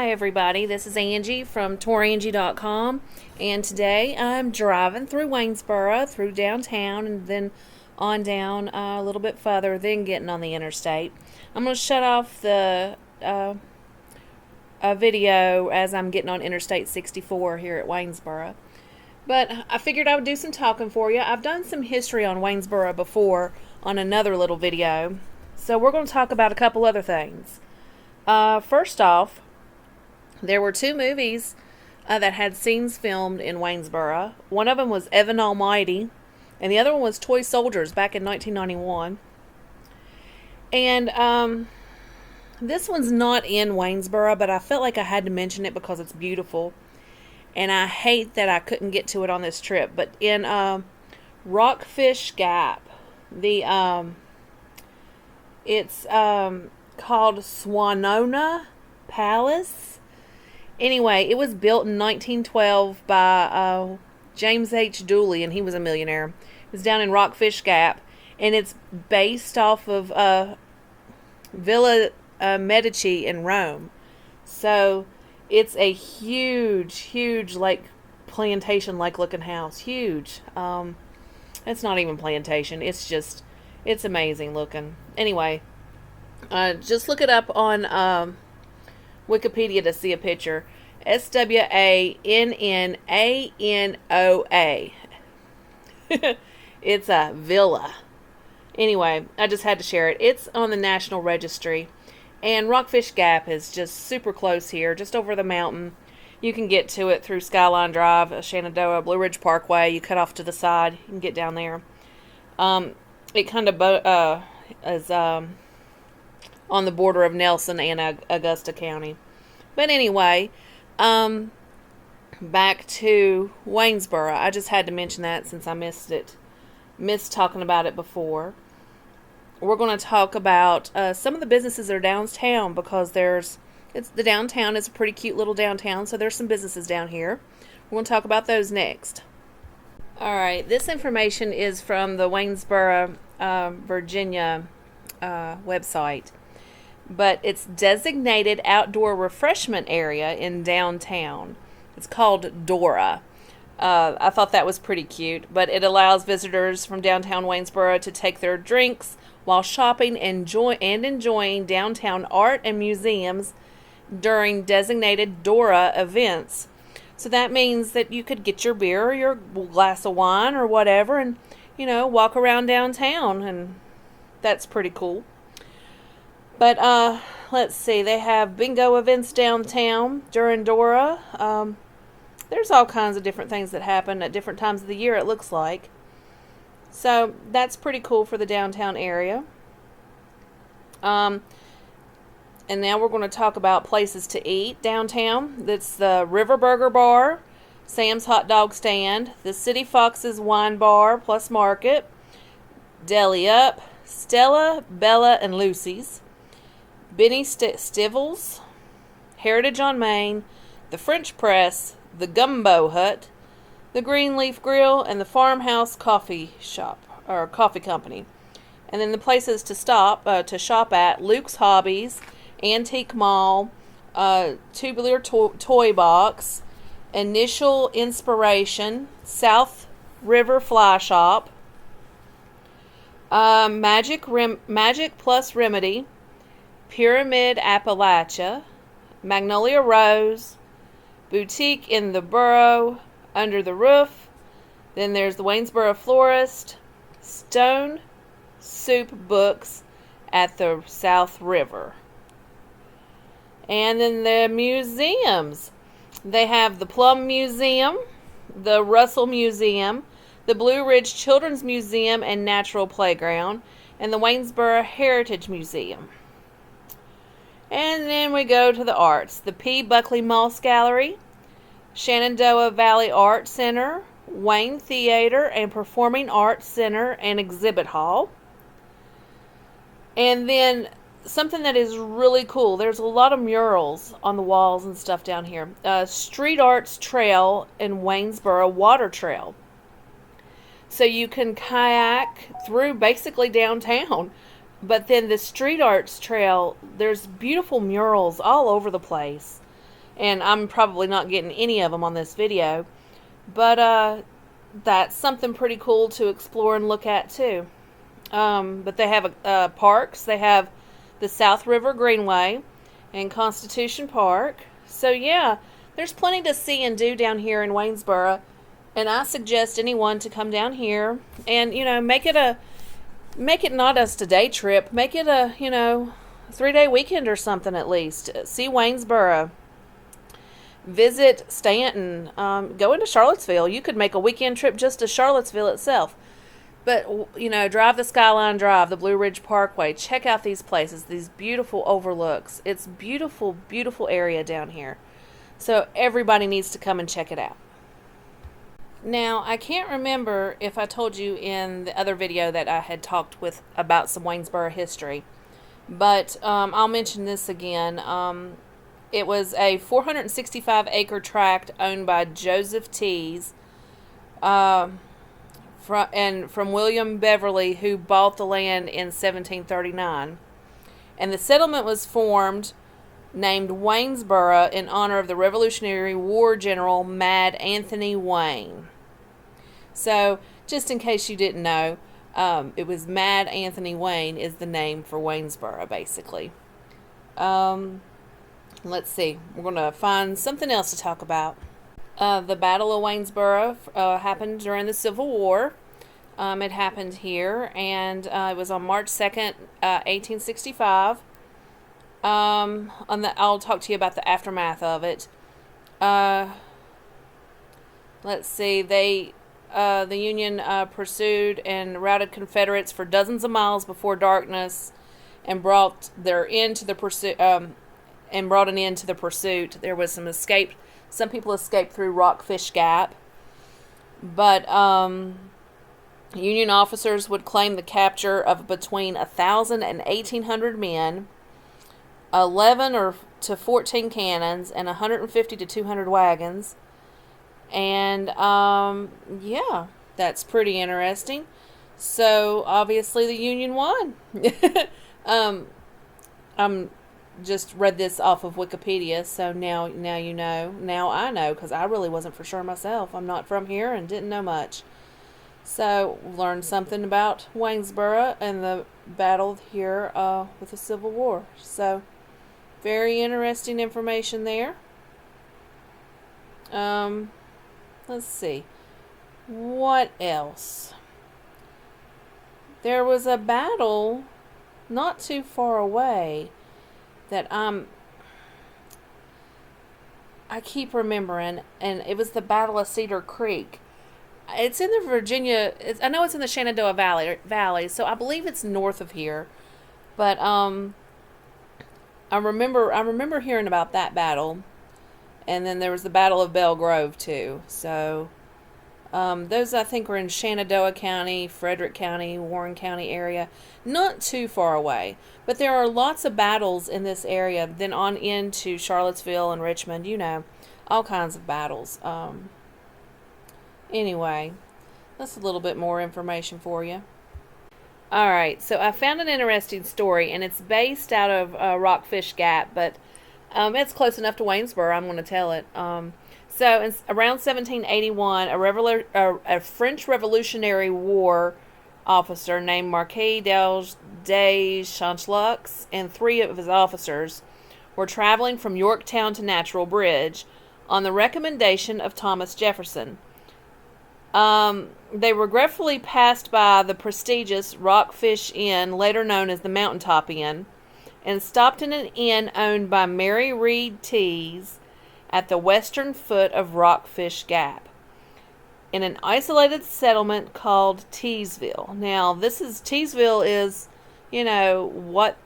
Hi everybody, this is Angie from Tourangie.com, and today I'm driving through Waynesboro, through downtown, and then on down a little bit further, then getting on the interstate. I'm going to shut off the video as I'm getting on Interstate 64 here at Waynesboro. But I figured I would do some talking for you. I've done some history on Waynesboro before on another little video, so we're going to talk about a couple other things. First off, there were two movies that had scenes filmed in Waynesboro. One of them was Evan Almighty, and the other one was Toy Soldiers back in 1991. And this one's not in Waynesboro, but I felt like I had to mention it because it's beautiful. And I hate that I couldn't get to it on this trip. But in Rockfish Gap, it's called Swanona Palace. Anyway, it was built in 1912 by James H. Dooley, and he was a millionaire. It was down in Rockfish Gap, and it's based off of Villa Medici in Rome. So it's a huge, like, plantation-like looking house. Huge. It's not even plantation. It's amazing looking. Anyway, just look it up on Wikipedia to see a picture. Swananoa. It's a villa. Anyway, I just had to share it. It's on the National Registry. And Rockfish Gap is just super close here, just over the mountain. You can get to it through Skyline Drive, Shenandoah, Blue Ridge Parkway. You cut off to the side. You can get down there. It kind of is on the border of Nelson and Augusta County. But anyway, back to Waynesboro. I just had to mention that since I missed talking about it before. We're going to talk about some of the businesses that are downtown, because the downtown is a pretty cute little downtown, so there's some businesses down here. We're going to talk about those next. Alright, this information is from the Waynesboro Virginia website. But it's designated outdoor refreshment area in downtown. It's called Dora. I thought that was pretty cute, but it allows visitors from downtown Waynesboro to take their drinks while shopping and enjoying downtown art and museums during designated Dora events. So that means that you could get your beer or your glass of wine or whatever and, walk around downtown, and that's pretty cool. But let's see, they have bingo events downtown during Dora. There's all kinds of different things that happen at different times of the year, it looks like. So that's pretty cool for the downtown area. And now we're going to talk about places to eat downtown. That's the River Burger Bar, Sam's Hot Dog Stand, the City Fox's Wine Bar plus Market, Deli Up, Stella, Bella, and Lucy's, Benny Stivel's, Heritage on Main, the French Press, the Gumbo Hut, the Greenleaf Grill, and the Farmhouse Coffee Shop, or Coffee Company. And then the places to shop at: Luke's Hobbies, Antique Mall, Tubular Toy Box, Initial Inspiration, South River Fly Shop, Magic Plus Remedy, Pyramid Appalachia, Magnolia Rose, Boutique in the Borough, Under the Roof. Then there's the Waynesboro Florist, Stone Soup Books at the South River. And then the museums. They have the Plum Museum, the Russell Museum, the Blue Ridge Children's Museum and Natural Playground, and the Waynesboro Heritage Museum. And then we go to the arts. The P. Buckley Moss Gallery, Shenandoah Valley Art Center, Wayne Theater and Performing Arts Center and Exhibit Hall. And then something that is really cool, there's a lot of murals on the walls and stuff down here. Street Arts Trail and Waynesboro Water Trail. So you can kayak through basically downtown. But then the Street Arts Trail, there's beautiful murals all over the place. and I'm probably not getting any of them on this video. But that's something pretty cool to explore and look at too. But they have parks. They have the South River Greenway and Constitution Park. So yeah, there's plenty to see and do down here in Waynesboro. And I suggest anyone to come down here and, make it not just a day trip. Make it a, 3-day weekend or something at least. See Waynesboro. Visit Stanton. Go into Charlottesville. You could make a weekend trip just to Charlottesville itself. But, drive the Skyline Drive, the Blue Ridge Parkway. Check out these places, these beautiful overlooks. It's beautiful, beautiful area down here. So everybody needs to come and check it out. Now, I can't remember if I told you in the other video that I had talked about some Waynesboro history. But I'll mention this again. It was a 465-acre tract owned by Joseph Tees from William Beverly, who bought the land in 1739. And the settlement was named Waynesboro in honor of the Revolutionary War General Mad Anthony Wayne. So, just in case you didn't know, it was Mad Anthony Wayne is the name for Waynesboro, basically. Let's see. We're going to find something else to talk about. The Battle of Waynesboro happened during the Civil War. It happened here, and it was on March 2nd, 1865. I'll talk to you about the aftermath of it. Let's see. The Union pursued and routed Confederates for dozens of miles before darkness, and brought an end to the pursuit. There was some escape. Some people escaped through Rockfish Gap, but Union officers would claim the capture of between 1,000 and 1,800 men, 11 to 14 cannons, and 150 to 200 wagons. And yeah, that's pretty interesting. So obviously the Union won. I'm just read this off of Wikipedia, so now you know. Now I know, because I really wasn't for sure myself. I'm not from here and didn't know much. So learned something about Waynesboro and the battle here with the Civil War. So very interesting information there. Let's see. What else? There was a battle not too far away that I keep remembering, and it was the Battle of Cedar Creek. It's in the Virginia. I know it's in the Shenandoah Valley, so I believe it's north of here. But I remember hearing about that battle, and then there was the Battle of Belle Grove too. So those I think were in Shenandoah County, Frederick County, Warren County area, not too far away. But there are lots of battles in this area. Then on into Charlottesville and Richmond, all kinds of battles. Anyway, that's a little bit more information for you. Alright, so I found an interesting story, and it's based out of Rockfish Gap, but it's close enough to Waynesboro, I'm going to tell it. So, around 1781, a French Revolutionary War officer named Marquis de Chancelux and 3 of his officers were traveling from Yorktown to Natural Bridge on the recommendation of Thomas Jefferson. They regretfully passed by the prestigious Rockfish Inn, later known as the Mountaintop Inn, and stopped in an inn owned by Mary Reed Tees at the western foot of Rockfish Gap, in an isolated settlement called Teesville. Now, Teesville is, what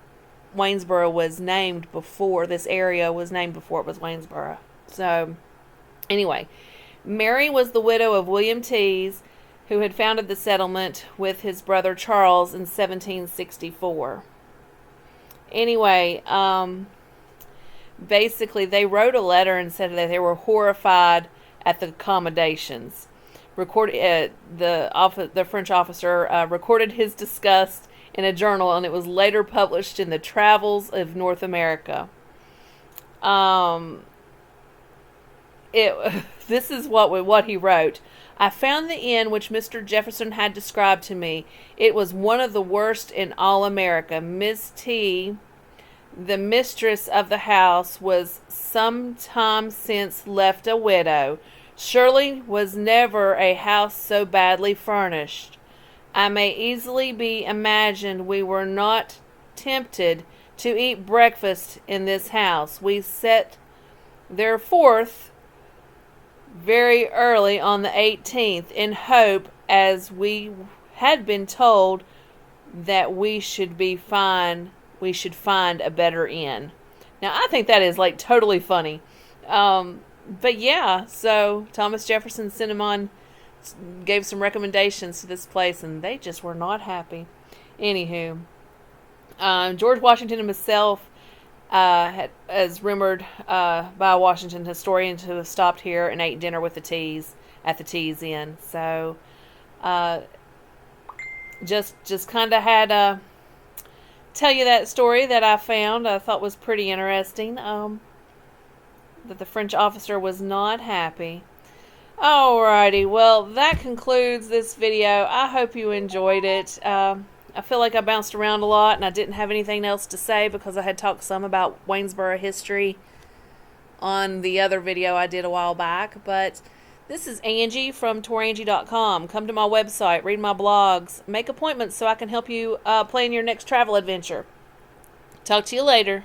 Waynesboro was named before. This area was named before it was Waynesboro. So, anyway, Mary was the widow of William Tees, who had founded the settlement with his brother Charles in 1764. Anyway, basically, they wrote a letter and said that they were horrified at the accommodations. The French officer recorded his disgust in a journal, and it was later published in the Travels of North America. This is what he wrote. I found the inn which Mr. Jefferson had described to me. It was one of the worst in all America. Miss T, the mistress of the house, was some time since left a widow. Surely was never a house so badly furnished. I may easily be imagined we were not tempted to eat breakfast in this house. We set therefore very early on the 18th, in hope, as we had been told, that we should find a better inn. Now, I think that is like totally funny. But yeah, so Thomas Jefferson sent him on, gave some recommendations to this place, and they just were not happy. Anywho, George Washington himself, as rumored by a Washington historian, to have stopped here and ate dinner with the T's at the T's Inn. So, just kind of had to tell you that story that I found. I thought was pretty interesting. That the French officer was not happy. Alrighty, well, that concludes this video. I hope you enjoyed it. I feel like I bounced around a lot and I didn't have anything else to say because I had talked some about Waynesboro history on the other video I did a while back. But this is Angie from Tourangie.com. Come to my website, read my blogs, make appointments so I can help you plan your next travel adventure. Talk to you later.